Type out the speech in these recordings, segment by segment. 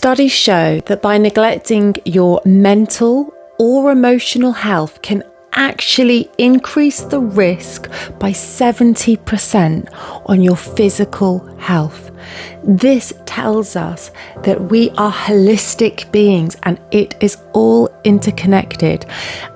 Studies show that by neglecting your mental or emotional health can actually increase the risk by 70% on your physical health. This tells us that we are holistic beings and it is all interconnected.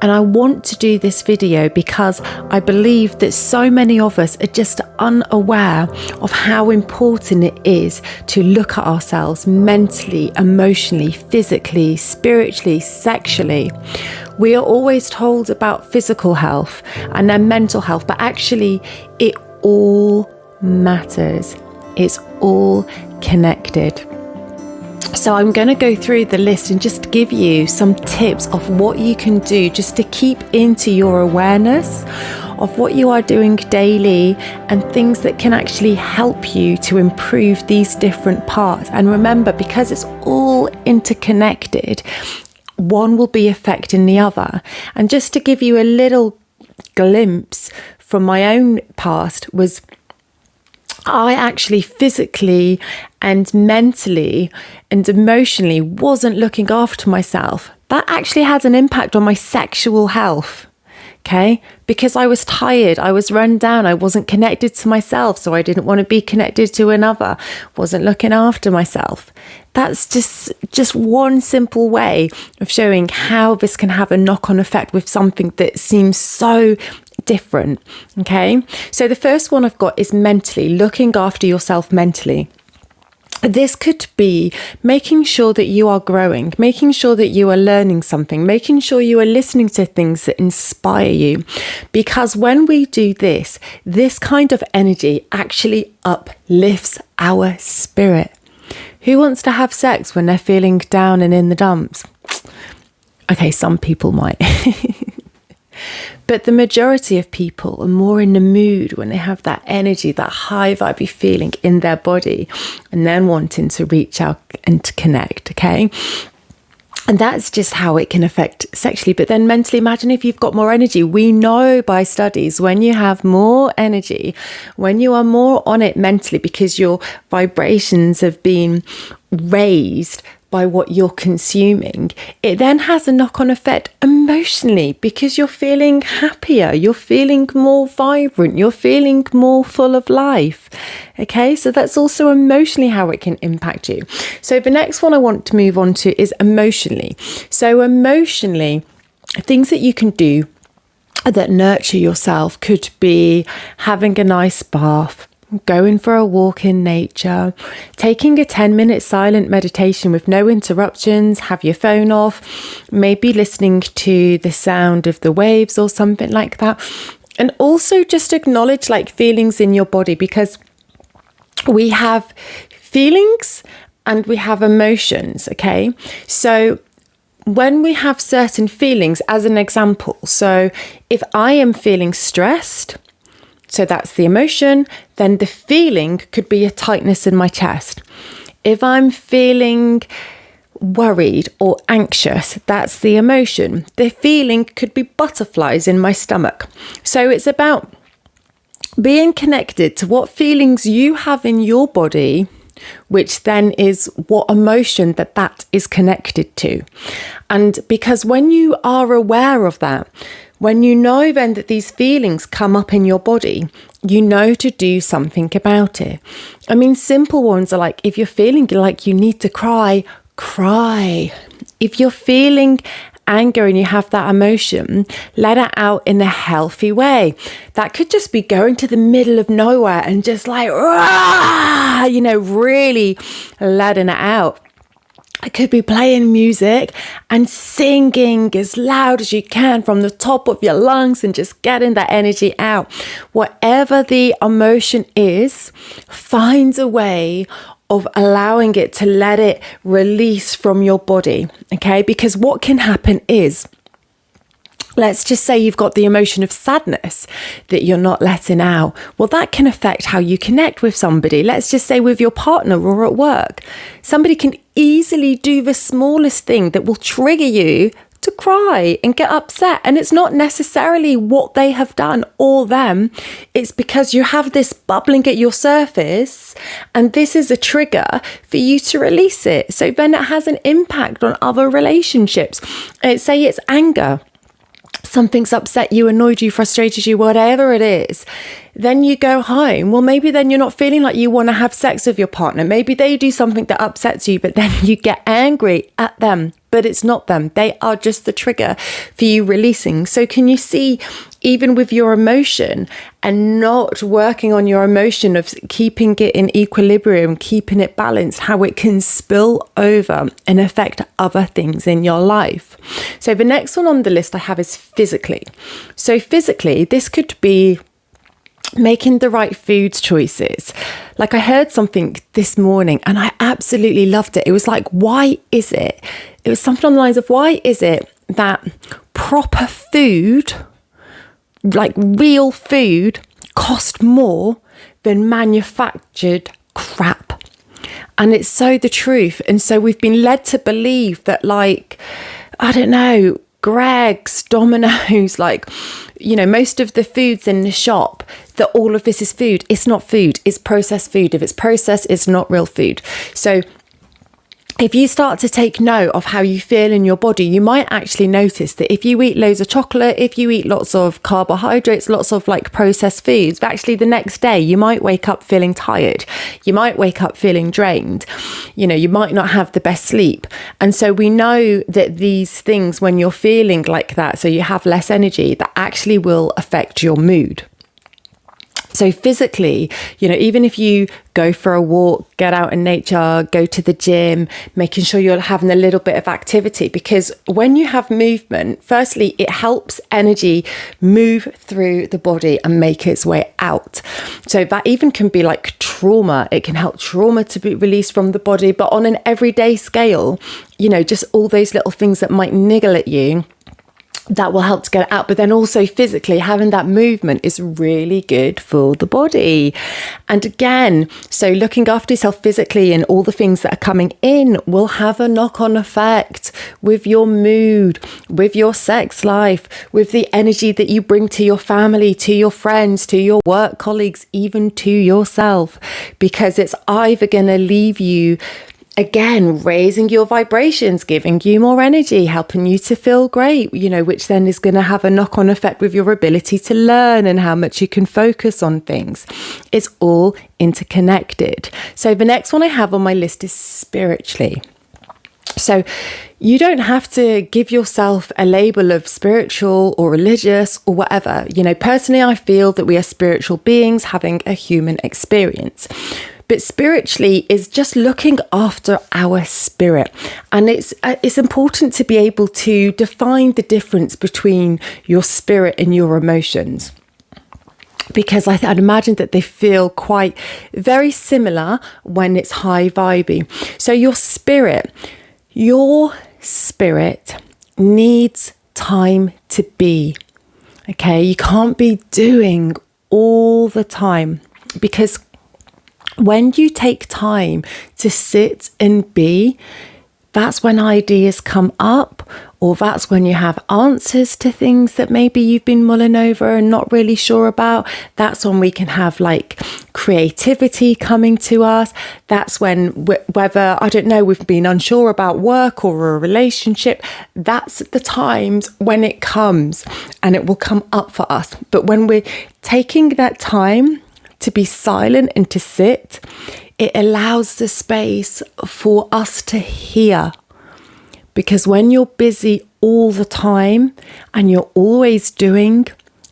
And I want to do this video because I believe that so many of us are just unaware of how important it is to look at ourselves mentally, emotionally, physically, spiritually, sexually. We are always told about physical health and then mental health, but actually it all matters. It's all connected. So I'm going to go through the list and just give you some tips of what you can do just to keep into your awareness of what you are doing daily and things that can actually help you to improve these different parts. And remember, because it's all interconnected, one will be affecting the other. And just to give you a little glimpse from my own past was I actually physically and mentally and emotionally wasn't looking after myself. That actually had an impact on my sexual health. Okay, because I was tired, I was run down, I wasn't connected to myself, so I didn't want to be connected to another, wasn't looking after myself. That's just one simple way of showing how this can have a knock-on effect with something that seems so different. Okay, so the first one I've got is mentally, looking after yourself mentally. This could be making sure that you are growing, making sure that you are learning something, making sure you are listening to things that inspire you. Because when we do this, this kind of energy actually uplifts our spirit. Who wants to have sex when they're feeling down and in the dumps? Okay, some people might. But the majority of people are more in the mood when they have that energy, that high vibey feeling in their body, and then wanting to reach out and to connect, okay? And that's just how it can affect sexually. But then mentally, imagine if you've got more energy. We know by studies when you have more energy, when you are more on it mentally because your vibrations have been raised by what you're consuming, it then has a knock-on effect emotionally because you're feeling happier, you're feeling more vibrant, you're feeling more full of life. Okay, so that's also emotionally how it can impact you. So the next one I want to move on to is emotionally. So emotionally, things that you can do that nurture yourself could be having a nice bath, going for a walk in nature, taking a 10-minute silent meditation with no interruptions, have your phone off, maybe listening to the sound of the waves or something like that. And also just acknowledge like feelings in your body, because we have feelings and we have emotions, okay? So when we have certain feelings, as an example, so if I am feeling stressed, so that's the emotion, then the feeling could be a tightness in my chest. If I'm feeling worried or anxious, that's the emotion. The feeling could be butterflies in my stomach. So it's about being connected to what feelings you have in your body, which then is what emotion that is connected to. And because when you are aware of that, when you know then that these feelings come up in your body, you know to do something about it. I mean, simple ones are like, if you're feeling like you need to cry, cry. If you're feeling anger and you have that emotion, let it out in a healthy way. That could just be going to the middle of nowhere and just like, really letting it out. It could be playing music and singing as loud as you can from the top of your lungs and just getting that energy out. Whatever the emotion is, find a way of allowing it to let it release from your body, okay? Because what can happen is, let's just say you've got the emotion of sadness that you're not letting out. Well, that can affect how you connect with somebody. Let's just say with your partner or at work. Somebody can easily do the smallest thing that will trigger you to cry and get upset. And it's not necessarily what they have done or them. It's because you have this bubbling at your surface, and this is a trigger for you to release it. So then it has an impact on other relationships. Say it's anger. Something's upset you, annoyed you, frustrated you, whatever it is. Then you go home. Well, maybe then you're not feeling like you want to have sex with your partner. Maybe they do something that upsets you, but then you get angry at them. But it's not them. They are just the trigger for you releasing. So can you see, even with your emotion and not working on your emotion of keeping it in equilibrium, keeping it balanced, how it can spill over and affect other things in your life? So the next one on the list I have is physically. So physically, this could be making the right food choices. Like I heard something this morning and I absolutely loved it. It was like, why is it? It was something on the lines of, why is it that proper food, like real food, cost more than manufactured crap? And it's so the truth. And so we've been led to believe that, like, I don't know, Greg's, Domino's, like, you know, most of the foods in the shop, that all of this is food. It's not food, it's processed food. If it's processed, it's not real food. So if you start to take note of how you feel in your body, you might actually notice that if you eat loads of chocolate, if you eat lots of carbohydrates, lots of like processed foods, actually the next day you might wake up feeling tired. You might wake up feeling drained. You know, you might not have the best sleep. And so we know that these things, when you're feeling like that, so you have less energy, that actually will affect your mood. So physically, you know, even if you go for a walk, get out in nature, go to the gym, making sure you're having a little bit of activity, because when you have movement, firstly, it helps energy move through the body and make its way out. So that even can be like trauma. It can help trauma to be released from the body, but on an everyday scale, you know, just all those little things that might niggle at you, that will help to get it out. But then also physically, having that movement is really good for the body. And again, so looking after yourself physically and all the things that are coming in will have a knock-on effect with your mood, with your sex life, with the energy that you bring to your family, to your friends, to your work colleagues, even to yourself, because it's either going to leave you, again, raising your vibrations, giving you more energy, helping you to feel great, you know, which then is going to have a knock-on effect with your ability to learn and how much you can focus on things. It's all interconnected. So the next one I have on my list is spiritually. So you don't have to give yourself a label of spiritual or religious or whatever. You know, personally, I feel that we are spiritual beings having a human experience. But spiritually is just looking after our spirit. And it's important to be able to define the difference between your spirit and your emotions, because I'd imagine that they feel quite very similar when it's high vibey. So your spirit needs time to be. Okay, you can't be doing all the time, because when you take time to sit and be, that's when ideas come up, or that's when you have answers to things that maybe you've been mulling over and not really sure about. That's when we can have like creativity coming to us. That's when, whether, I don't know, we've been unsure about work or a relationship, that's the times when it comes and it will come up for us. But when we're taking that time to be silent and to sit, it allows the space for us to hear. Because when you're busy all the time and you're always doing,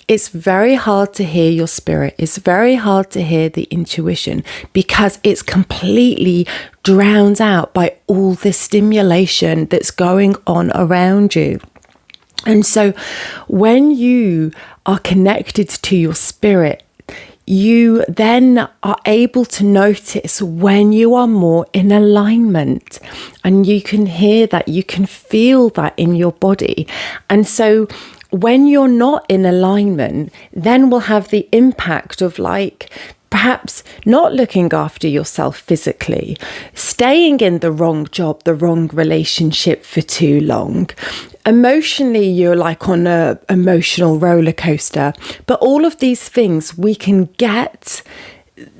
it's very hard to hear your spirit. It's very hard to hear the intuition, because it's completely drowned out by all the stimulation that's going on around you. And so when you are connected to your spirit, you then are able to notice when you are more in alignment, and you can hear that, you can feel that in your body. And so when you're not in alignment, then we'll have the impact of like perhaps not looking after yourself physically, staying in the wrong job, the wrong relationship for too long. Emotionally, you're like on a emotional roller coaster. But all of these things, we can get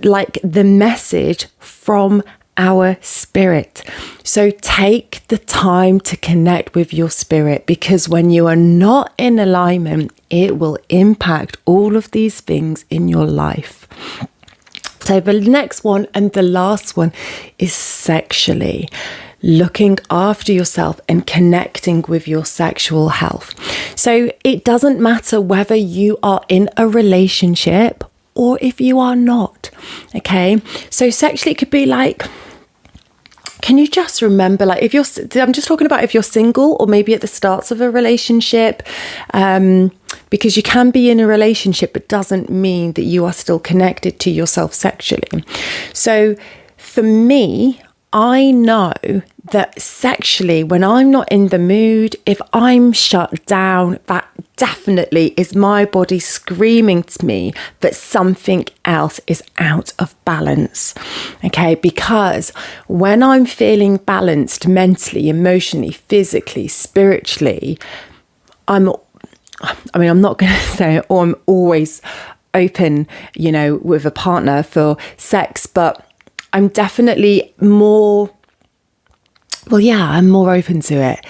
like the message from our spirit. So take the time to connect with your spirit, because when you are not in alignment, it will impact all of these things in your life. So the next one and the last one is sexually. Looking after yourself and connecting with your sexual health. So it doesn't matter whether you are in a relationship or if you are not. Okay. So sexually, it could be like, can you just remember, like if I'm just talking about if you're single or maybe at the starts of a relationship, because you can be in a relationship, but doesn't mean that you are still connected to yourself sexually. So for me, I know that sexually, when I'm not in the mood, if I'm shut down, that definitely is my body screaming to me that something else is out of balance. Okay, because when I'm feeling balanced mentally, emotionally, physically, spiritually, I'm not going to say, oh, I'm always open, with a partner for sex, but I'm definitely more, I'm more open to it,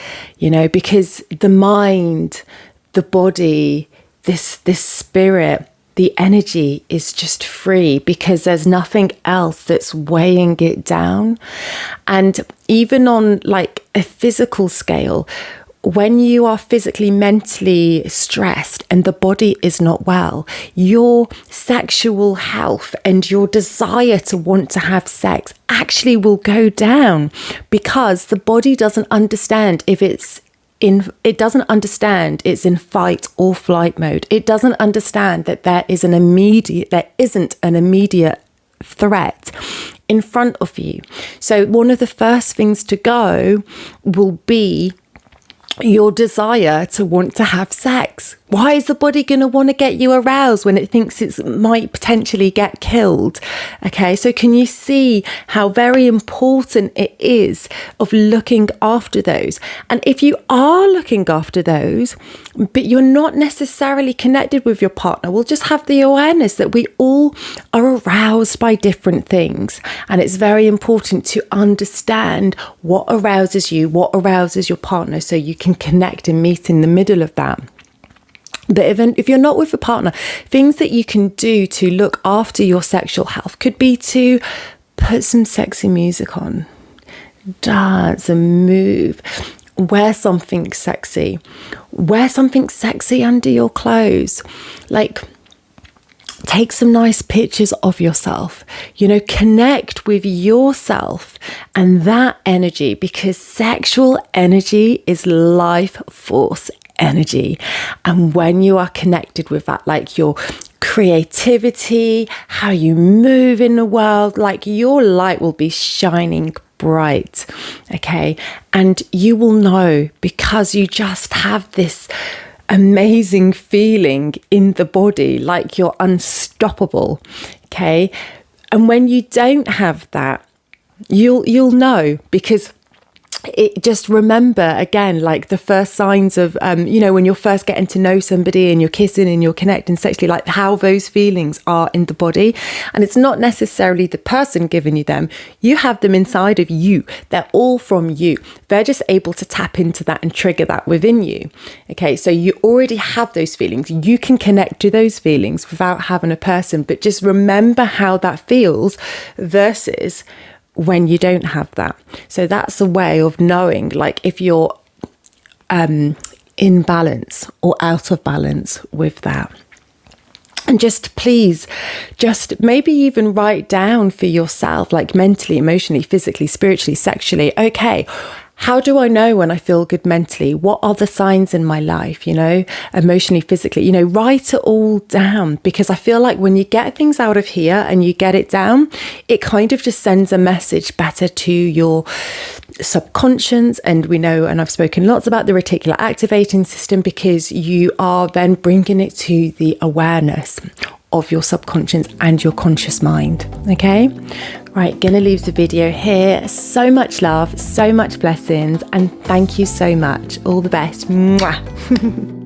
because the mind, the body, this spirit, the energy is just free because there's nothing else that's weighing it down. And even on like a physical scale, when you are physically, mentally stressed and the body is not well, your sexual health and your desire to want to have sex actually will go down, because the body doesn't understand it's in fight or flight mode. It doesn't understand that there isn't an immediate threat in front of you. So one of the first things to go will be your desire to want to have sex. Why is the body going to want to get you aroused when it thinks it might potentially get killed? Okay, so can you see how very important it is of looking after those? And if you are looking after those, but you're not necessarily connected with your partner, we'll just have the awareness that we all are aroused by different things. And it's very important to understand what arouses you, what arouses your partner, so you can connect and meet in the middle of that. But if you're not with a partner, things that you can do to look after your sexual health could be to put some sexy music on, dance and move, wear something sexy under your clothes, like take some nice pictures of yourself, connect with yourself and that energy, because sexual energy is life force energy. And when you are connected with that, like your creativity, how you move in the world, like your light will be shining bright. Okay. And you will know, because you just have this amazing feeling in the body, like you're unstoppable. Okay. And when you don't have that, you'll know, because it just remember again, like the first signs of, when you're first getting to know somebody and you're kissing and you're connecting sexually, like how those feelings are in the body. And it's not necessarily the person giving you them. You have them inside of you. They're all from you. They're just able to tap into that and trigger that within you. Okay. So you already have those feelings. You can connect to those feelings without having a person, but just remember how that feels versus when you don't have that. So that's a way of knowing, like if you're in balance or out of balance with that. And just please, just maybe even write down for yourself, like mentally, emotionally, physically, spiritually, sexually. Okay, how do I know when I feel good mentally? What are the signs in my life, emotionally, physically, write it all down, because I feel like when you get things out of here and you get it down, it kind of just sends a message better to your subconscious. And we know, and I've spoken lots about the reticular activating system, because you are then bringing it to the awareness of your subconscious and your conscious mind. Okay? Right, gonna leave the video here. So much love, so much blessings, and thank you so much. All the best. Mwah.